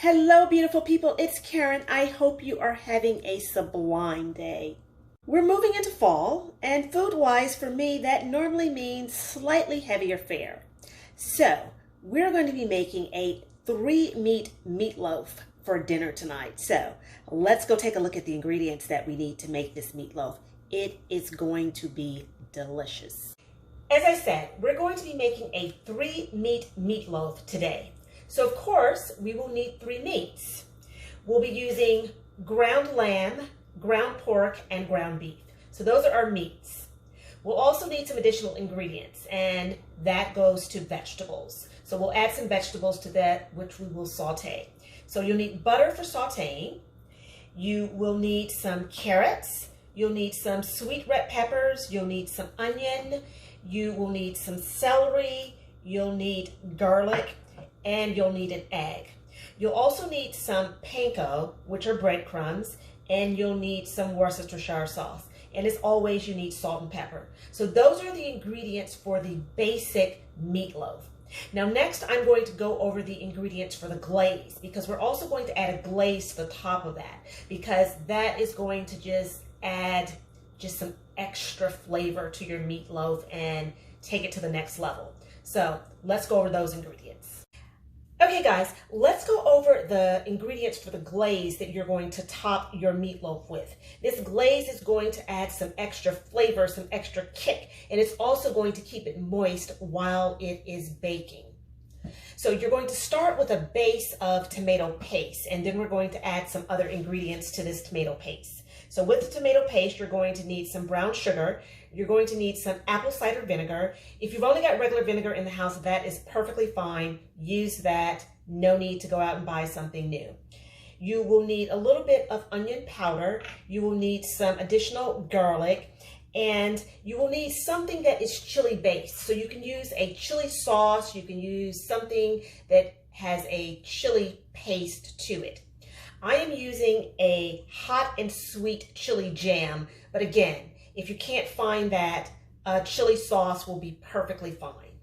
Hello, beautiful people. It's Karen. I hope you are having a sublime day. We're moving into fall, and food-wise, for me, that normally means slightly heavier fare. So, we're going to be making a 3-meat meatloaf for dinner tonight. So, let's go take a look at the ingredients that we need to make this meatloaf. It is going to be delicious. As I said, we're going to be making a 3-meat meatloaf today. So of course, we will need 3 meats. We'll be using ground lamb, ground pork, and ground beef. So those are our meats. We'll also need some additional ingredients, and that goes to vegetables. So we'll add some vegetables to that, which we will saute. So you'll need butter for sauteing. You will need some carrots. You'll need some sweet red peppers. You'll need some onion. You will need some celery. You'll need garlic. And you'll need an egg. You'll also need some panko, which are breadcrumbs, and you'll need some Worcestershire sauce. And as always, you need salt and pepper. So those are the ingredients for the basic meatloaf. Now next, I'm going to go over the ingredients for the glaze, because we're also going to add a glaze to the top of that, because that is going to just add some extra flavor to your meatloaf and take it to the next level. So let's go over those ingredients. Okay guys, let's go over the ingredients for the glaze that you're going to top your meatloaf with. This glaze is going to add some extra flavor, some extra kick, and it's also going to keep it moist while it is baking. So you're going to start with a base of tomato paste, and then we're going to add some other ingredients to this tomato paste. So with the tomato paste, you're going to need some brown sugar. You're going to need some apple cider vinegar. If you've only got regular vinegar in the house, that is perfectly fine. Use that. No need to go out and buy something new. You will need a little bit of onion powder. You will need some additional garlic. And you will need something that is chili based. So you can use a chili sauce. You can use something that has a chili paste to it. I am using a hot and sweet chili jam, but again, if you can't find that, a chili sauce will be perfectly fine.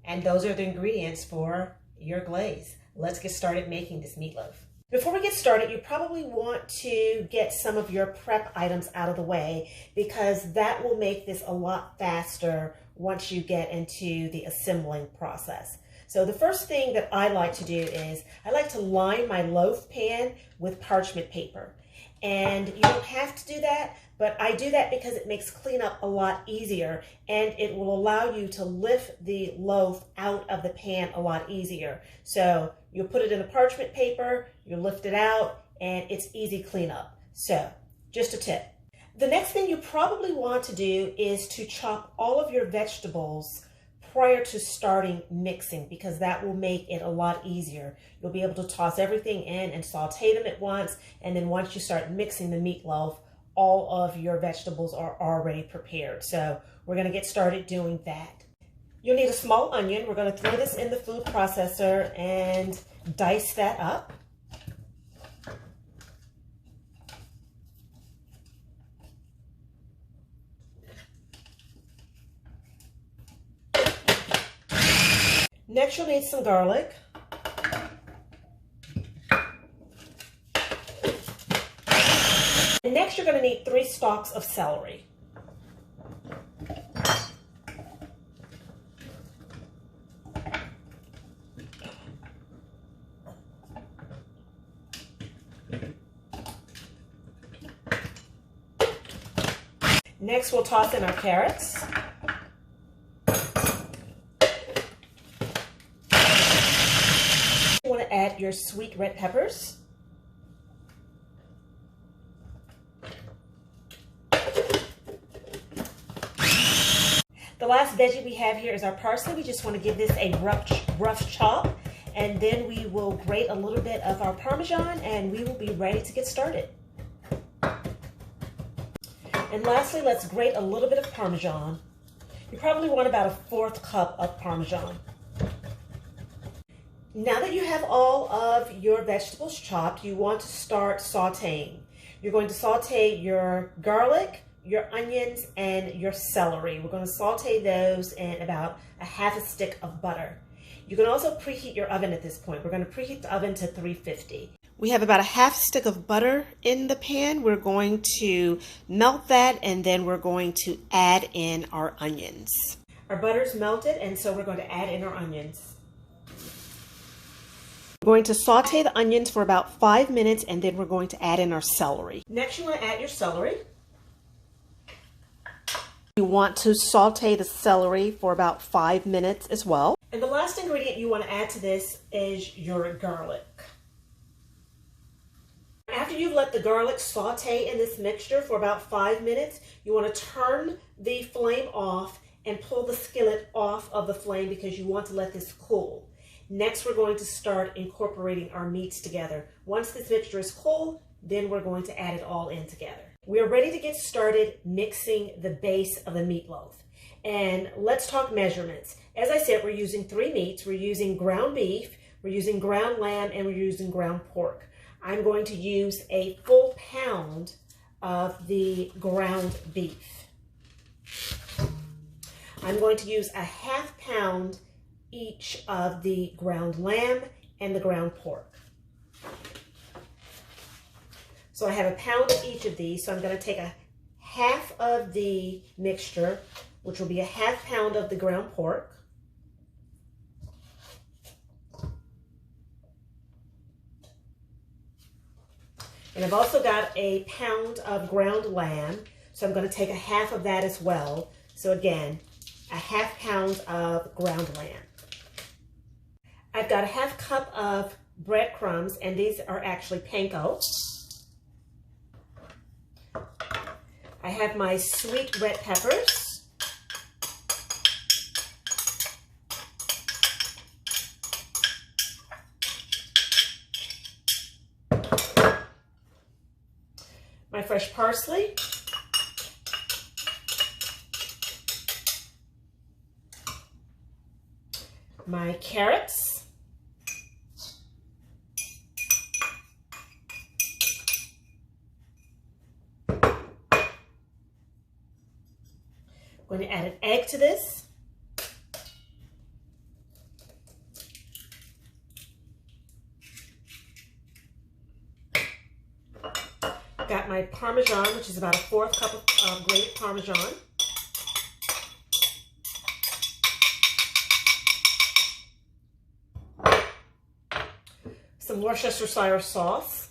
And those are the ingredients for your glaze. Let's get started making this meatloaf. Before we get started, you probably want to get some of your prep items out of the way, because that will make this a lot faster once you get into the assembling process. So the first thing that I like to do is I like to line my loaf pan with parchment paper. And you don't have to do that, but I do that because it makes cleanup a lot easier, and it will allow you to lift the loaf out of the pan a lot easier. So you'll put it in the parchment paper, you lift it out, and it's easy cleanup. So just a tip. The next thing you probably want to do is to chop all of your vegetables prior to starting mixing, because that will make it a lot easier. You'll be able to toss everything in and saute them at once, and then once you start mixing the meatloaf, all of your vegetables are already prepared. So we're going to get started doing that. You'll need a small onion. We're going to throw this in the food processor and dice that up. Next, you'll need some garlic. And next, you're going to need 3 stalks of celery. Next, we'll toss in our carrots. You want to add your sweet red peppers. The last veggie we have here is our parsley. We just want to give this a rough chop, and then we will grate a little bit of our Parmesan, and we will be ready to get started. And lastly, let's grate a little bit of Parmesan. You probably want about a 1/4 cup of Parmesan. Now that you have all of your vegetables chopped, you want to start sauteing. You're going to saute your garlic, your onions, and your celery. We're going to saute those in about a 1/2 stick of butter. You can also preheat your oven at this point. We're going to preheat the oven to 350. We have about a half stick of butter in the pan. We're going to melt that, and then we're going to add in our onions. Our butter's melted, and so we're going to add in our onions. We're going to saute the onions for about 5 minutes, and then we're going to add in our celery. Next, you want to add your celery. You want to saute the celery for about 5 minutes as well. And the last ingredient you want to add to this is your garlic. After you've let the garlic saute in this mixture for about 5 minutes, you want to turn the flame off and pull the skillet off of the flame because you want to let this cool. Next, we're going to start incorporating our meats together. Once this mixture is cool, then we're going to add it all in together. We are ready to get started mixing the base of the meatloaf. And let's talk measurements. As I said, we're using 3 meats. We're using ground beef, we're using ground lamb, and we're using ground pork. I'm going to use a full pound of the ground beef. I'm going to use a half pound each of the ground lamb and the ground pork. So I have a pound of each of these, so I'm going to take a half of the mixture, which will be a half pound of the ground pork. And I've also got a pound of ground lamb, so I'm going to take a half of that as well. So again, a half pound of ground lamb. I've got a half cup of breadcrumbs, and these are actually panko. I have my sweet red peppers. My fresh parsley. My carrots. I'm going to add an egg to this. Got my Parmesan, which is about a 1/4 cup of grated Parmesan. Some Worcestershire sauce.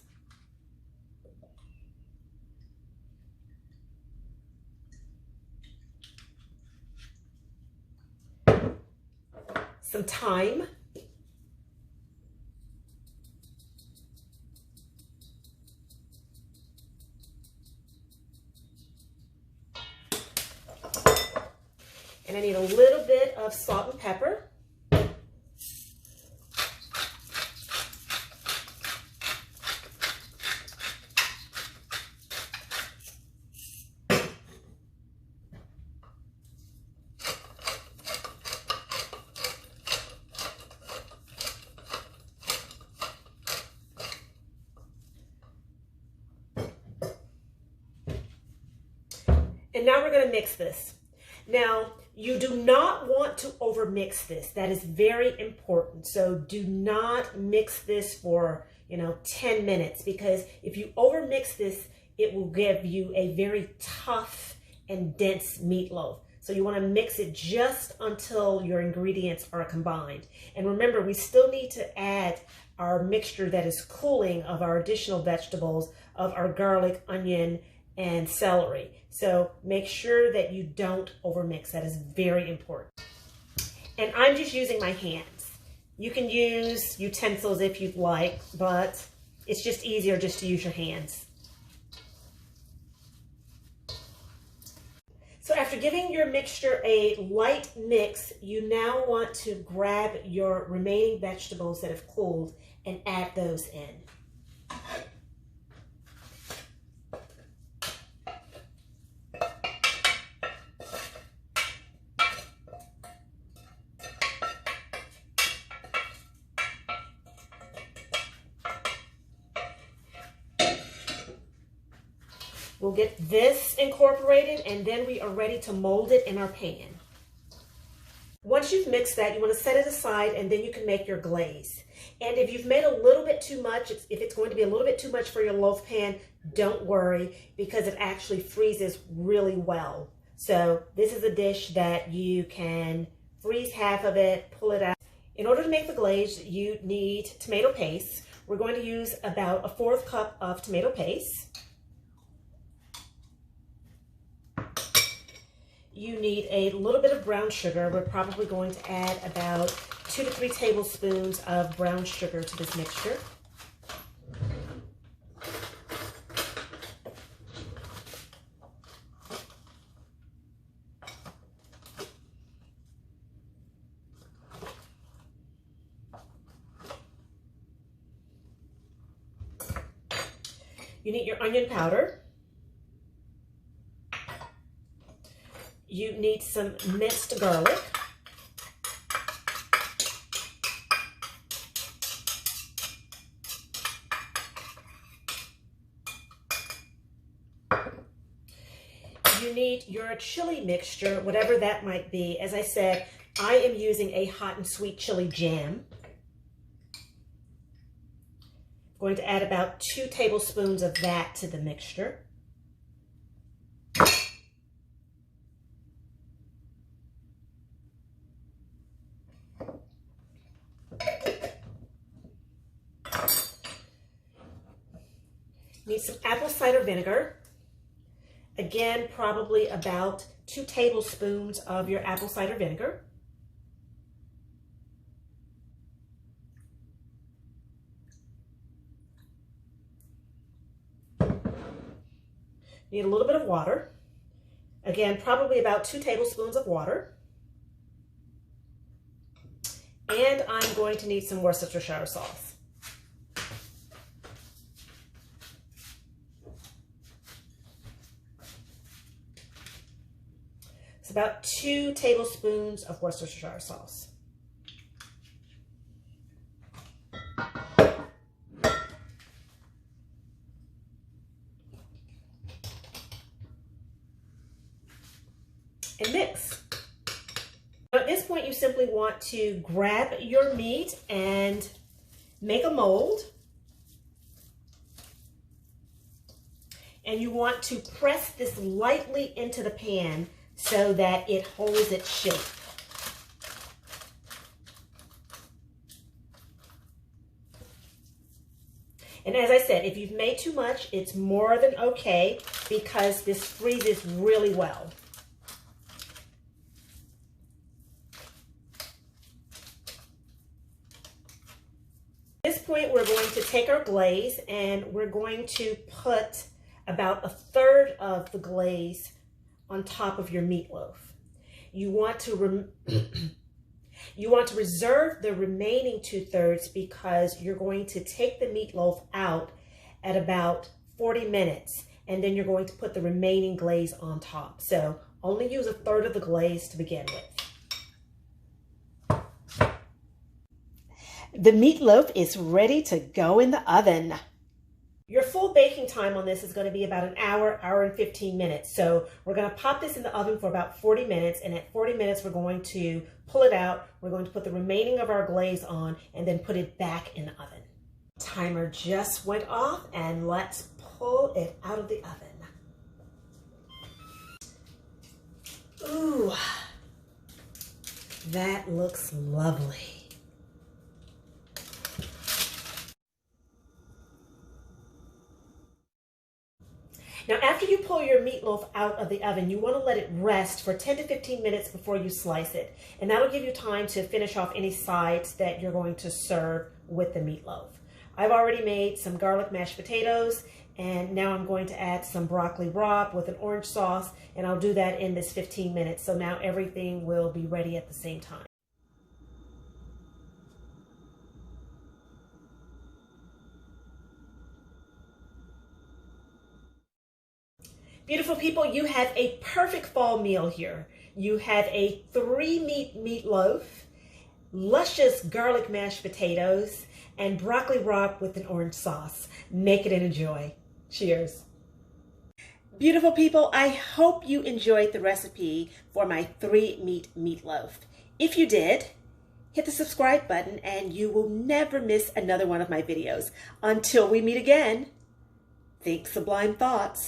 Some thyme. And I need a little bit of salt and pepper. And now we're going to mix this. Now, you do not want to overmix this. That is very important. So do not mix this for, 10 minutes, because if you overmix this, it will give you a very tough and dense meatloaf. So you want to mix it just until your ingredients are combined. And remember, we still need to add our mixture that is cooling of our additional vegetables, of our garlic, onion, and celery. So make sure that you don't overmix. That is very important. And I'm just using my hands. You can use utensils if you'd like, but it's just easier just to use your hands. So after giving your mixture a light mix, you now want to grab your remaining vegetables that have cooled and add those in. We'll get this incorporated, and then we are ready to mold it in our pan. Once once you've mixed that, you want to set it aside, and then you can make your glaze. And if you've made a little bit too much, if it's going to be a little bit too much for your loaf pan, don't worry, because it actually freezes really well. So this is a dish that you can freeze half of it, pull it out. In order to make the glaze, you need tomato paste. We're going to use about a 1/4 cup of tomato paste. You need a little bit of brown sugar. We're probably going to add about 2 to 3 tablespoons of brown sugar to this mixture. You need your onion powder. You need some minced garlic. You need your chili mixture, whatever that might be. As I said, I am using a hot and sweet chili jam. I'm going to add about 2 tablespoons of that to the mixture. Need some apple cider vinegar. Again, probably about 2 tablespoons of your apple cider vinegar. Need a little bit of water. Again, probably about 2 tablespoons of water. And I'm going to need some Worcestershire sauce. It's about 2 tablespoons of Worcestershire sauce. And mix. Now at this point, you simply want to grab your meat and make a mold. And you want to press this lightly into the pan so that it holds its shape. And as I said, if you've made too much, it's more than okay because this freezes really well. At this point, we're going to take our glaze and we're going to put about 1/3 of the glaze on top of your meatloaf. You want to reserve the remaining 2/3 because you're going to take the meatloaf out at about 40 minutes and then you're going to put the remaining glaze on top. So only use 1/3 of the glaze to begin with. The meatloaf is ready to go in the oven. Your full baking time on this is going to be about an hour, hour and 15 minutes. So we're going to pop this in the oven for about 40 minutes. And at 40 minutes, we're going to pull it out. We're going to put the remaining of our glaze on and then put it back in the oven. Timer just went off and let's pull it out of the oven. Ooh, that looks lovely. Now, after you pull your meatloaf out of the oven, you want to let it rest for 10 to 15 minutes before you slice it. And that'll give you time to finish off any sides that you're going to serve with the meatloaf. I've already made some garlic mashed potatoes, and now I'm going to add some broccoli rabe with an orange sauce, and I'll do that in this 15 minutes. So now everything will be ready at the same time. Beautiful people, you have a perfect fall meal here. You have a 3-meat meatloaf, luscious garlic mashed potatoes, and broccoli rabe with an orange sauce. Make it and enjoy. Cheers. Beautiful people, I hope you enjoyed the recipe for my 3-meat meatloaf. If you did, hit the subscribe button and you will never miss another one of my videos. Until we meet again, think sublime thoughts.